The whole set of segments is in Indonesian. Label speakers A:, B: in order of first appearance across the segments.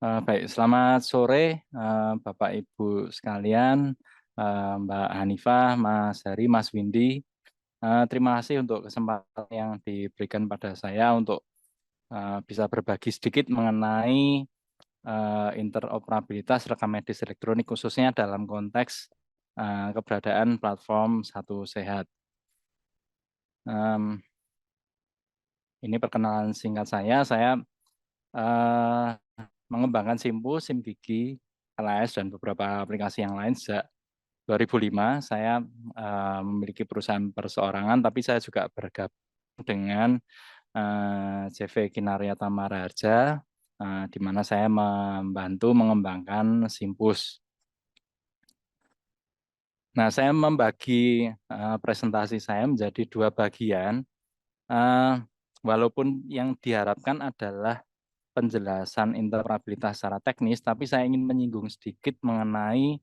A: Baik, selamat sore Bapak Ibu sekalian, Mbak Hanifah, Mas Hari, Mas Windy. Terima kasih untuk kesempatan yang diberikan pada saya untuk bisa berbagi sedikit mengenai interoperabilitas rekam medis elektronik khususnya dalam konteks keberadaan platform Satu Sehat. Ini perkenalan singkat saya. Saya eh, mengembangkan SIM Gigi, LAS, dan beberapa aplikasi yang lain sejak 2005. Saya memiliki perusahaan perseorangan, tapi saya juga bergabung dengan CV Kinaria Tamara Harja, di mana saya membantu mengembangkan Simpus. Nah, saya membagi presentasi saya menjadi dua bagian. Eh, Walaupun yang diharapkan adalah penjelasan interoperabilitas secara teknis, tapi saya ingin menyinggung sedikit mengenai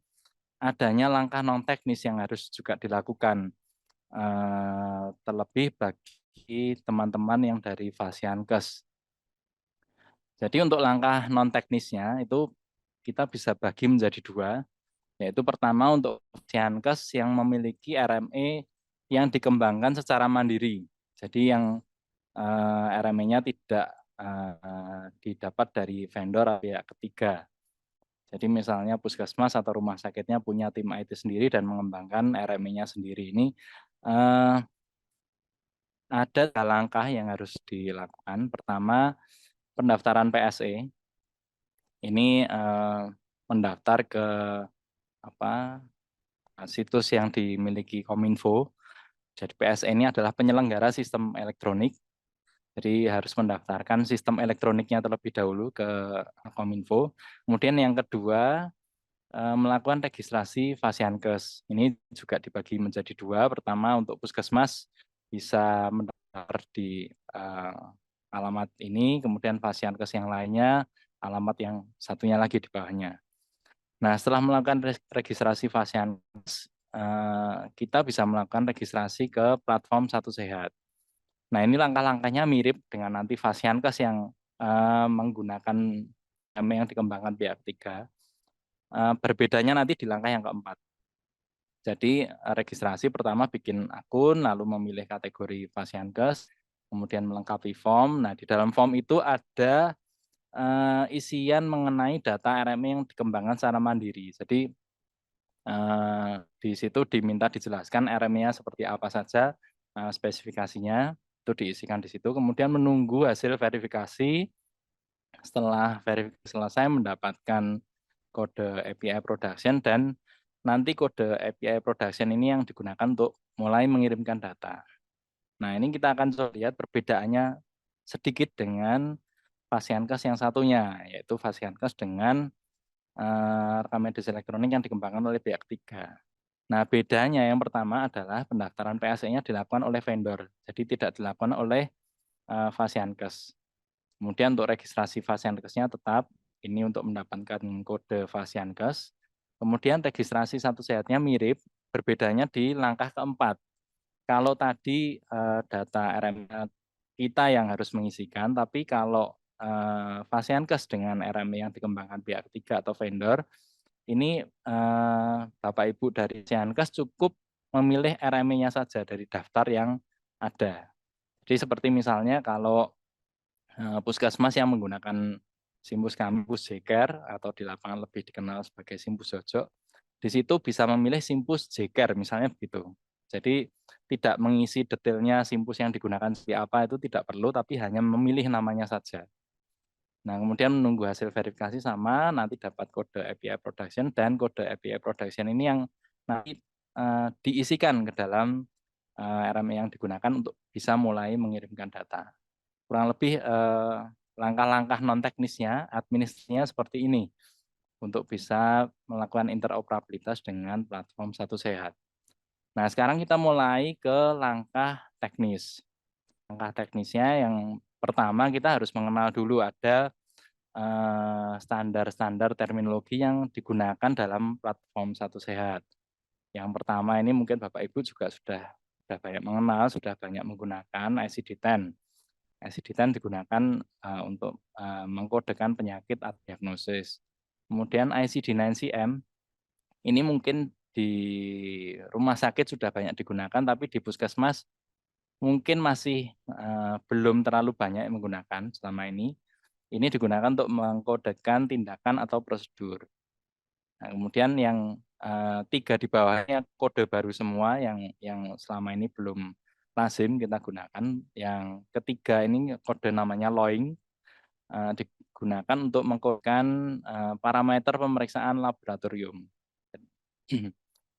A: adanya langkah non teknis yang harus juga dilakukan, terlebih bagi teman-teman yang dari Fasiankes. Jadi untuk langkah non teknisnya itu kita bisa bagi menjadi dua, yaitu pertama untuk Fasiankes yang memiliki RME yang dikembangkan secara mandiri. Jadi yang RME-nya tidak didapat dari vendor atau pihak ketiga. Jadi misalnya puskesmas atau rumah sakitnya punya tim IT sendiri dan mengembangkan RME-nya sendiri. Ini eh, ada langkah yang harus dilakukan. Pertama, pendaftaran PSE. Ini mendaftar ke apa situs yang dimiliki Kominfo. Jadi PSE ini adalah penyelenggara sistem elektronik. Jadi harus mendaftarkan sistem elektroniknya terlebih dahulu ke Kominfo. Kemudian yang kedua, melakukan registrasi Fasiankes. Ini juga dibagi menjadi dua. Pertama untuk puskesmas bisa mendaftar di alamat ini, kemudian Fasiankes yang lainnya alamat yang satunya lagi di bawahnya. Nah, setelah melakukan registrasi Fasiankes, kita bisa melakukan registrasi ke platform Satu Sehat. Nah, ini langkah-langkahnya mirip dengan nanti Fasiankes yang menggunakan yang dikembangkan pihak ketiga. Berbedanya nanti di langkah yang keempat. Jadi registrasi pertama bikin akun, lalu memilih kategori Fasiankes, kemudian melengkapi form. Nah, di dalam form itu ada isian mengenai data RME yang dikembangkan secara mandiri. Jadi di situ diminta dijelaskan RME-nya seperti apa saja, spesifikasinya itu diisikan di situ. Kemudian menunggu hasil verifikasi. Setelah verifikasi selesai mendapatkan kode API production dan nanti kode API production ini yang digunakan untuk mulai mengirimkan data. Nah, ini kita akan coba lihat perbedaannya sedikit dengan Fasiankes yang satunya, yaitu Fasiankes dengan rekam medis elektronik yang dikembangkan oleh pihak ketiga. Nah, bedanya yang pertama adalah pendaftaran PSE-nya dilakukan oleh vendor, jadi tidak dilakukan oleh Fasiankes. Kemudian untuk registrasi Fasiankesnya tetap ini untuk mendapatkan kode Fasiankes. Kemudian registrasi Satu Sehatnya mirip, berbedanya di langkah keempat. Kalau tadi data RME kita yang harus mengisikan, tapi kalau Fasiankes dengan RME yang dikembangkan pihak ketiga atau vendor, ini Bapak Ibu dari Fasiankes cukup memilih RME-nya saja dari daftar yang ada. Jadi seperti misalnya kalau puskesmas yang menggunakan Simpus Kampus Jeker atau di lapangan lebih dikenal sebagai Simpus Jojo, di situ bisa memilih Simpus Jeker misalnya begitu. Jadi tidak mengisi detailnya Simpus yang digunakan seperti apa itu tidak perlu, tapi hanya memilih namanya saja. Nah, kemudian menunggu hasil verifikasi sama, nanti dapat kode API Production, dan kode API Production ini yang nanti diisikan ke dalam RME yang digunakan untuk bisa mulai mengirimkan data. Kurang lebih langkah-langkah non teknisnya, administrasinya seperti ini untuk bisa melakukan interoperabilitas dengan platform Satu Sehat. Nah, sekarang kita mulai ke langkah teknis. Langkah teknisnya yang pertama kita harus mengenal dulu ada standar-standar terminologi yang digunakan dalam platform Satu Sehat. Yang pertama ini mungkin Bapak Ibu juga sudah banyak mengenal, sudah banyak menggunakan ICD-10. ICD-10 digunakan untuk mengkodekan penyakit atau diagnosis. Kemudian ICD-9-CM ini mungkin di rumah sakit sudah banyak digunakan, tapi di puskesmas mungkin masih belum terlalu banyak yang menggunakan selama ini. Ini digunakan untuk mengkodekan tindakan atau prosedur. Nah, kemudian yang 3 di bawahnya kode baru semua yang selama ini belum lazim kita gunakan. Yang ketiga ini kode namanya LOING, digunakan untuk mengkodekan parameter pemeriksaan laboratorium.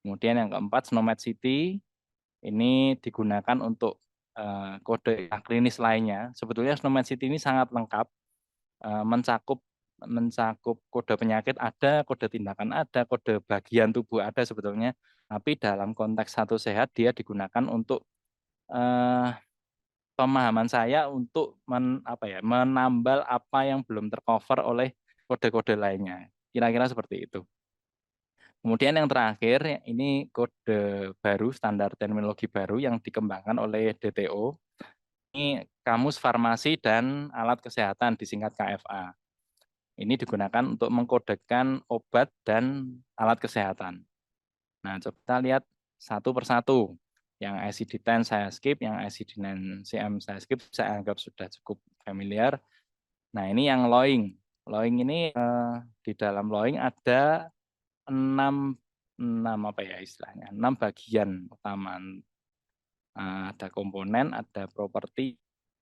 A: Kemudian yang keempat SNOMED City ini digunakan untuk kode klinis lainnya. Sebetulnya SNOMED City ini sangat lengkap, mencakup kode penyakit ada, kode tindakan ada, kode bagian tubuh ada sebetulnya. Tapi dalam konteks Satu Sehat dia digunakan untuk pemahaman saya untuk menambal apa yang belum tercover oleh kode-kode lainnya. Kira-kira seperti itu. Kemudian yang terakhir, ini kode baru, standar terminologi baru yang dikembangkan oleh DTO. Ini Kamus Farmasi dan Alat Kesehatan, disingkat KFA. Ini digunakan untuk mengkodekan obat dan alat kesehatan. Nah, coba kita lihat satu persatu. Yang ICD-10 saya skip, yang ICD-9-CM saya skip, saya anggap sudah cukup familiar. Nah, ini yang LOING. LOING ini di dalam LOING ada 6 apa ya istilahnya, 6 bagian utama. Ada komponen, ada properti,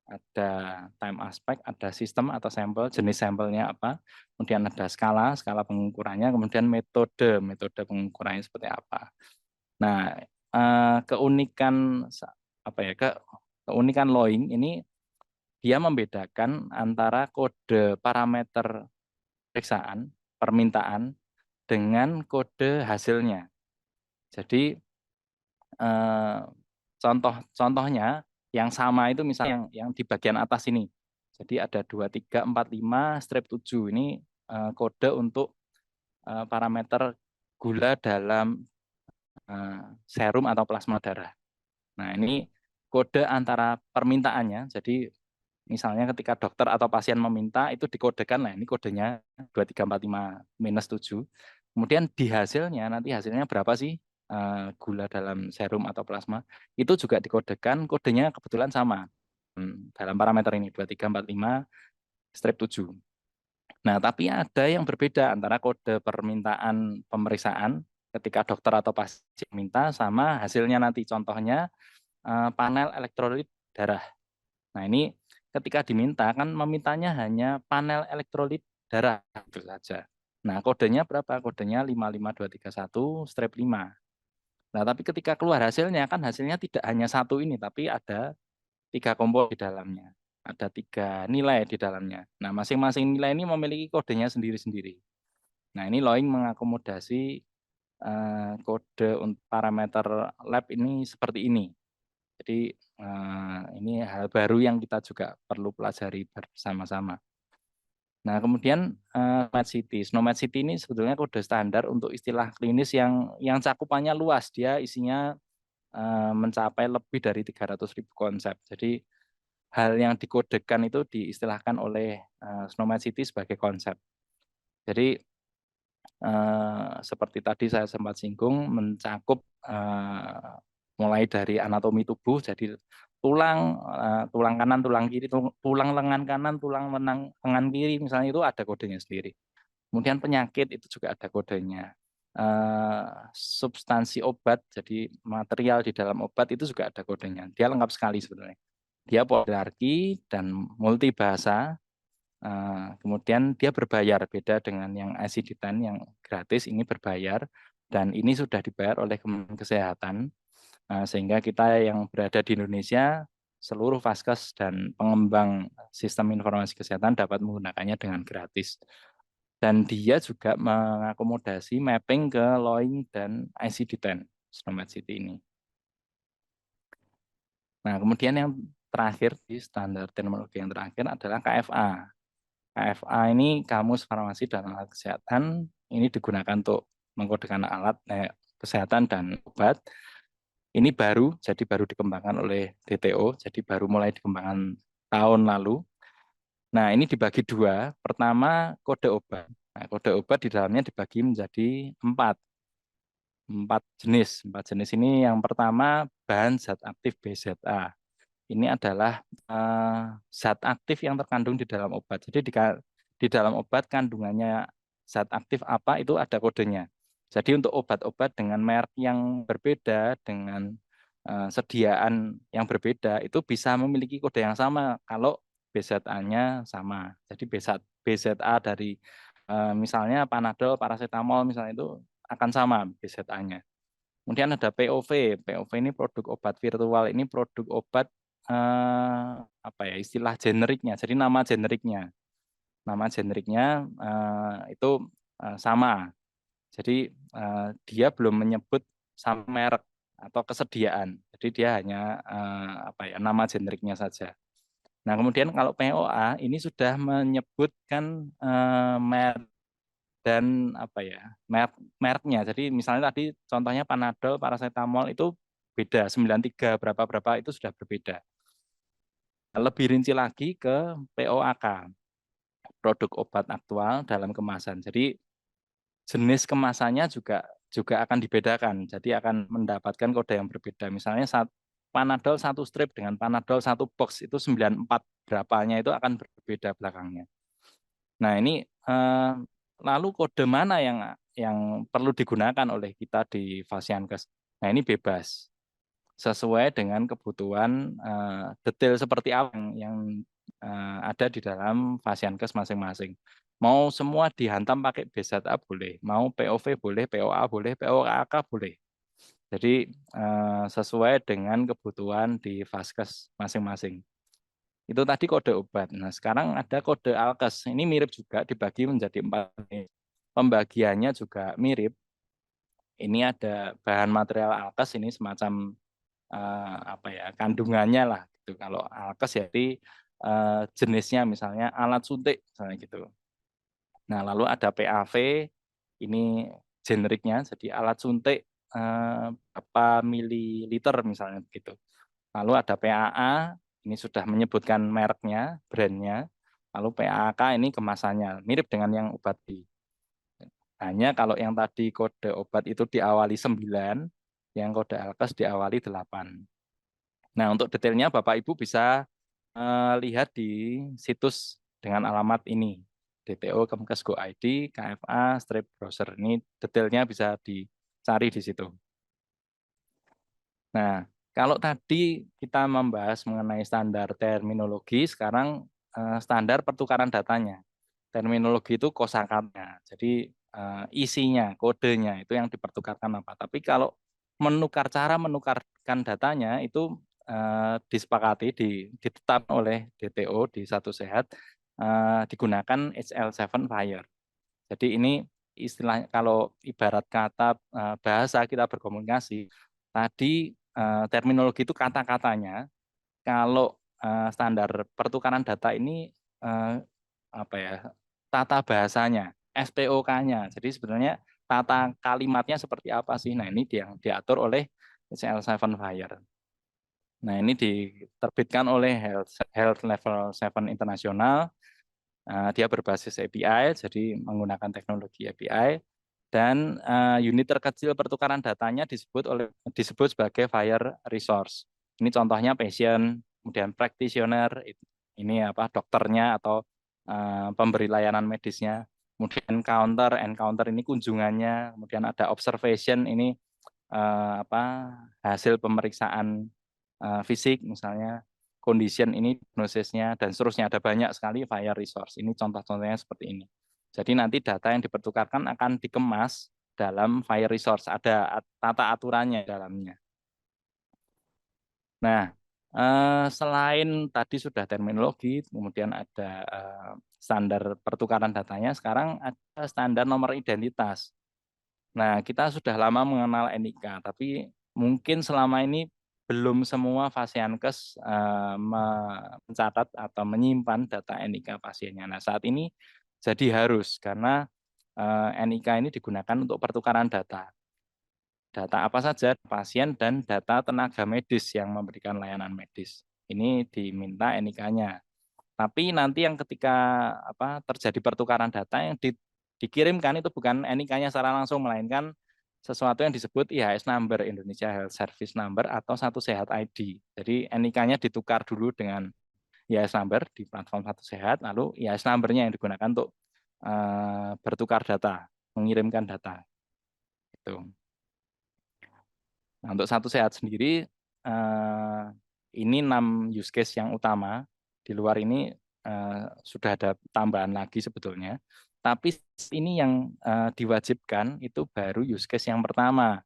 A: ada time aspect, ada sistem atau sampel, jenis sampelnya apa, kemudian ada skala pengukurannya, kemudian metode pengukurannya seperti apa. Nah, keunikan keunikan LOING ini dia membedakan antara kode parameter periksaan, permintaan dengan kode hasilnya. Jadi contohnya yang sama itu misalnya yang di bagian atas ini. Jadi ada 2, 3, 4, 5, strip 7 ini kode untuk parameter gula dalam serum atau plasma darah. Nah, ini kode antara permintaannya. Jadi misalnya ketika dokter atau pasien meminta itu dikodekan, nah ini kodenya 2, 3, 4, 5 minus 7. Kemudian di hasilnya, nanti hasilnya berapa sih gula dalam serum atau plasma, itu juga dikodekan, kodenya kebetulan sama. Dalam parameter ini 2, 3, 4, 5, strip 7. Nah, tapi ada yang berbeda antara kode permintaan pemeriksaan ketika dokter atau pasien minta sama hasilnya nanti. Contohnya panel elektrolit darah. Nah, ini ketika diminta kan memintanya hanya panel elektrolit darah itu saja. Nah, kodenya berapa? Kodenya 55231 strip 5. Nah, tapi ketika keluar hasilnya kan hasilnya tidak hanya satu ini, tapi ada 3 komponen di dalamnya. Ada 3 nilai di dalamnya. Nah, masing-masing nilai ini memiliki kodenya sendiri-sendiri. Nah, ini LOING mengakomodasi kode untuk parameter lab ini seperti ini. Jadi ini hal baru yang kita juga perlu pelajari bersama-sama. Nah, kemudian SNOMED City. SNOMED City ini sebetulnya kode standar untuk istilah klinis yang cakupannya luas. Dia isinya mencapai lebih dari 300.000 konsep. Jadi hal yang dikodekan itu diistilahkan oleh SNOMED City sebagai konsep. Jadi seperti tadi saya sempat singgung, mencakup mulai dari anatomi tubuh, jadi tulang kanan, tulang kiri, tulang lengan kanan, tulang lengan kiri, misalnya itu ada kodenya sendiri. Kemudian penyakit itu juga ada kodenya. Substansi obat, jadi material di dalam obat itu juga ada kodenya. Dia lengkap sekali sebenarnya. Dia poliarki dan multi bahasa. Kemudian dia berbayar, beda dengan yang ICD-10 yang gratis, ini berbayar dan ini sudah dibayar oleh Kementerian Kesehatan, sehingga kita yang berada di Indonesia, seluruh vaskes dan pengembang sistem informasi kesehatan dapat menggunakannya dengan gratis. Dan dia juga mengakomodasi mapping ke LOING dan ICD-10 SNOMED City ini. Nah, kemudian yang terakhir di standar terminologi yang terakhir adalah KFA. KFA ini Kamus Farmasi dan Alat Kesehatan, ini digunakan untuk mengkodekan alat kesehatan dan obat. Ini baru, jadi baru dikembangkan oleh DTO, jadi baru mulai dikembangkan tahun lalu. Nah, ini dibagi dua. Pertama, kode obat. Nah, kode obat di dalamnya dibagi menjadi empat jenis. Empat jenis ini yang pertama bahan zat aktif BZA. Ini adalah zat aktif yang terkandung di dalam obat. Jadi di dalam obat kandungannya zat aktif apa itu ada kodenya. Jadi untuk obat-obat dengan merek yang berbeda, dengan sediaan yang berbeda, itu bisa memiliki kode yang sama kalau BZA-nya sama. Jadi BZA dari misalnya Panadol, paracetamol misalnya itu akan sama BZA-nya. Kemudian ada POV. POV ini produk obat virtual. Ini produk obat apa ya istilah generiknya. Jadi nama generiknya. Nama generiknya itu sama. Jadi dia belum menyebut sama merek atau kesediaan. Jadi dia hanya apa ya nama generiknya saja. Nah, kemudian kalau POA ini sudah menyebutkan merek dan apa ya mereknya. Jadi misalnya tadi contohnya Panadol, paracetamol itu beda 93 berapa itu sudah berbeda. Lebih rinci lagi ke POAK, produk obat aktual dalam kemasan. Jadi jenis kemasannya juga juga akan dibedakan. Jadi akan mendapatkan kode yang berbeda. Misalnya Panadol satu strip dengan Panadol satu box itu 94 berapanya itu akan berbeda belakangnya. Nah, ini lalu kode mana yang perlu digunakan oleh kita di Fasiankes? Nah, ini bebas sesuai dengan kebutuhan detail seperti apa yang ada di dalam Fasiankes masing-masing. Mau semua dihantam pakai BZA boleh, mau POV boleh, POA boleh, POAK boleh. Jadi sesuai dengan kebutuhan di Faskes masing-masing. Itu tadi kode obat. Nah, sekarang ada kode alkes. Ini mirip juga dibagi menjadi 4. Pembagiannya juga mirip. Ini ada bahan material alkes ini semacam apa ya kandungannya lah gitu. Kalau alkes jadi jenisnya misalnya alat suntik misalnya gitu. Nah, lalu ada PAV ini generiknya jadi alat suntik berapa mililiter misalnya gitu. Lalu ada PAA, ini sudah menyebutkan mereknya, brandnya. Lalu PAK ini kemasannya, mirip dengan yang obat di. Hanya kalau yang tadi kode obat itu diawali 9, yang kode alkes diawali 8. Nah, untuk detailnya Bapak Ibu bisa lihat di situs dengan alamat ini. DPO Kemkes Go ID, KFA, strip browser. Ini detailnya bisa dicari di situ. Nah, kalau tadi kita membahas mengenai standar terminologi, sekarang standar pertukaran datanya. Terminologi itu kosakatanya, jadi isinya, kodenya itu yang dipertukarkan apa. Tapi kalau cara menukarkan datanya itu disepakati, ditetapkan oleh DTO di Satu Sehat, digunakan HL7 Fire. Jadi ini istilahnya kalau ibarat kata bahasa kita berkomunikasi, tadi terminologi itu kata-katanya, kalau standar pertukaran data ini apa ya tata bahasanya, STOK-nya. Jadi sebenarnya tata kalimatnya seperti apa sih? Nah, ini yang diatur oleh HL7 Fire. Nah, ini diterbitkan oleh Health Level 7 Internasional. Dia berbasis API, jadi menggunakan teknologi API. Dan unit terkecil pertukaran datanya disebut sebagai fire resource. Ini contohnya patient, kemudian practitioner, ini apa dokternya atau pemberi layanan medisnya. Kemudian encounter ini kunjungannya, kemudian ada observation ini apa hasil pemeriksaan fisik misalnya, condition ini diagnosisnya dan seterusnya, ada banyak sekali fire resource. Ini contoh-contohnya seperti ini. Jadi nanti data yang dipertukarkan akan dikemas dalam fire resource, ada tata aturannya di dalamnya. Nah, selain tadi sudah terminologi, kemudian ada standar pertukaran datanya, sekarang ada standar nomor identitas. Nah, kita sudah lama mengenal NIK, tapi mungkin selama ini belum semua Fasiankes mencatat atau menyimpan data NIK pasiennya. Nah, saat ini jadi harus karena NIK ini digunakan untuk pertukaran data. Data apa saja pasien dan data tenaga medis yang memberikan layanan medis. ini diminta NIK-nya. Tapi nanti yang ketika terjadi pertukaran data yang dikirimkan itu bukan NIK-nya secara langsung, melainkan sesuatu yang disebut IHS number, Indonesia Health Service Number, atau Satu Sehat ID. Jadi NIK-nya ditukar dulu dengan IHS number di platform Satu Sehat, lalu IHS number-nya yang digunakan untuk bertukar data, mengirimkan data. Gitu. Nah, untuk Satu Sehat sendiri, ini 6 use case yang utama. Di luar ini sudah ada tambahan lagi sebetulnya. Tapi ini yang diwajibkan itu baru use case yang pertama,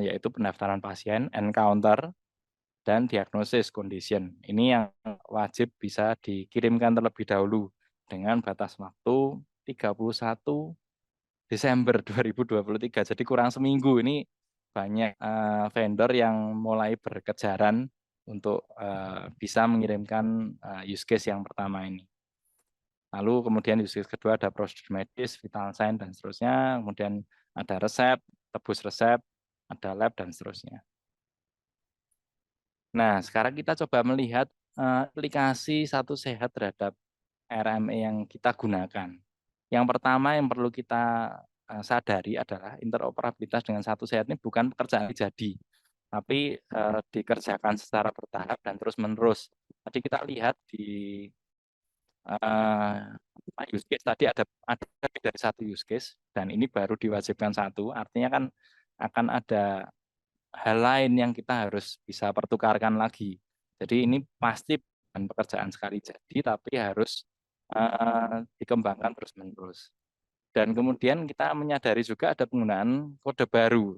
A: yaitu pendaftaran pasien, encounter, dan diagnosis condition. Ini yang wajib bisa dikirimkan terlebih dahulu dengan batas waktu 31 Desember 2023. Jadi kurang seminggu. Ini banyak vendor yang mulai berkejaran untuk bisa mengirimkan use case yang pertama ini. Lalu kemudian use case kedua ada prosedur medis, vital sign, dan seterusnya. Kemudian ada resep, tebus resep, ada lab, dan seterusnya. Nah, sekarang kita coba melihat aplikasi Satu Sehat terhadap RME yang kita gunakan. Yang pertama yang perlu kita sadari adalah interoperabilitas dengan Satu Sehat ini bukan pekerjaan jadi, tapi dikerjakan secara bertahap dan terus-menerus. Tadi kita lihat di use case tadi ada lebih dari satu use case, dan ini baru diwajibkan satu, artinya kan akan ada hal lain yang kita harus bisa pertukarkan lagi. Jadi ini pasti bukan pekerjaan sekali jadi, tapi harus dikembangkan terus-menerus. Dan kemudian kita menyadari juga ada penggunaan kode baru.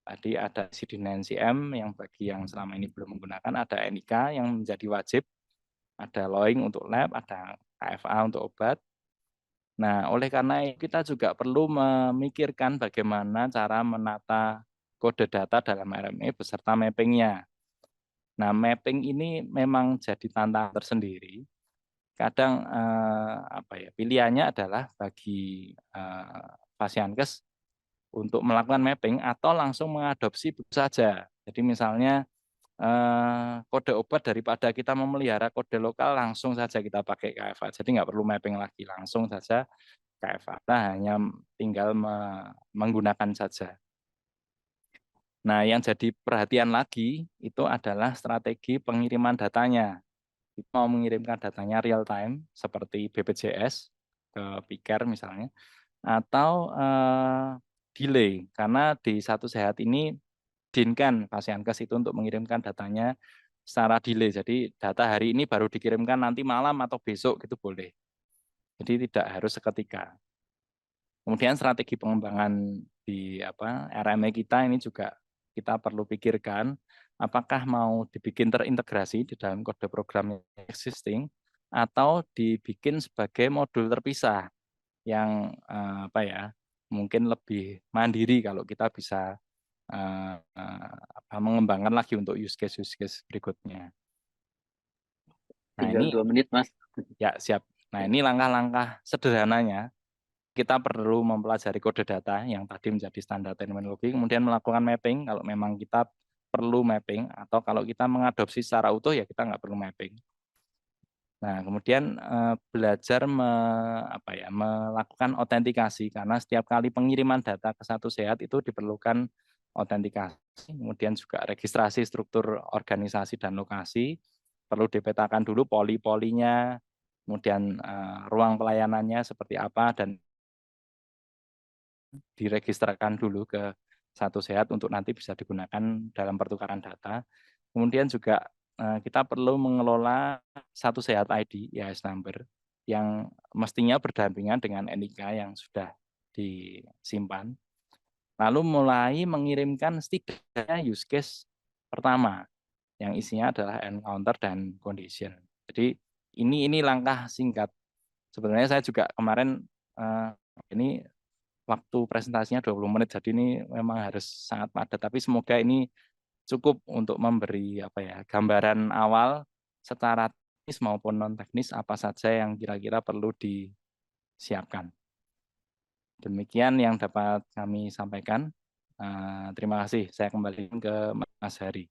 A: Tadi ada CD9CM yang bagi yang selama ini belum menggunakan, ada NIK yang menjadi wajib, ada LOING untuk lab, ada KFA untuk obat. Nah, oleh karena itu kita juga perlu memikirkan bagaimana cara menata kode data dalam RME beserta mappingnya. Nah, mapping ini memang jadi tantangan tersendiri. Kadang pilihannya adalah bagi Pasienkes untuk melakukan mapping atau langsung mengadopsi begitu saja. Jadi misalnya kode obat daripada kita memelihara kode lokal, langsung saja kita pakai KFA. Jadi nggak perlu mapping lagi, langsung saja KFA. Kita hanya tinggal menggunakan saja. Nah, yang jadi perhatian lagi itu adalah strategi pengiriman datanya. Kita mau mengirimkan datanya real time seperti BPJS ke Piker misalnya, atau delay, karena di Satu Sehat ini diizinkan Pasienkes itu untuk mengirimkan datanya secara delay. Jadi data hari ini baru dikirimkan nanti malam atau besok gitu boleh. Jadi tidak harus seketika. Kemudian strategi pengembangan di RME kita ini juga kita perlu pikirkan, apakah mau dibikin terintegrasi di dalam kode program existing atau dibikin sebagai modul terpisah yang mungkin lebih mandiri kalau kita bisa mengembangkan lagi untuk use case berikutnya. Nah,
B: tinggal
A: ini
B: 2 menit, Mas.
A: ya siap. Nah, ini langkah-langkah sederhananya. Kita perlu mempelajari kode data yang tadi menjadi standar terminologi, kemudian melakukan mapping kalau memang kita perlu mapping, atau kalau kita mengadopsi secara utuh ya kita nggak perlu mapping. Nah, kemudian belajar melakukan autentikasi, karena setiap kali pengiriman data ke Satu Sehat itu diperlukan autentikasi, kemudian juga registrasi struktur organisasi dan lokasi, perlu dipetakan dulu poli-polinya, kemudian ruang pelayanannya seperti apa, dan diregistrkan dulu ke Satu Sehat untuk nanti bisa digunakan dalam pertukaran data. Kemudian juga kita perlu mengelola Satu Sehat ID, IHS number, yang mestinya berdampingan dengan NIK yang sudah disimpan. Lalu mulai mengirimkan setidaknya use case pertama, yang isinya adalah encounter dan condition. Jadi ini langkah singkat. Sebenarnya saya juga kemarin ini waktu presentasinya 20 menit, jadi ini memang harus sangat padat, tapi semoga ini cukup untuk memberi gambaran awal secara teknis maupun non teknis apa saja yang kira-kira perlu disiapkan. Demikian yang dapat kami sampaikan. Terima kasih. Saya kembali ke Mas Hari.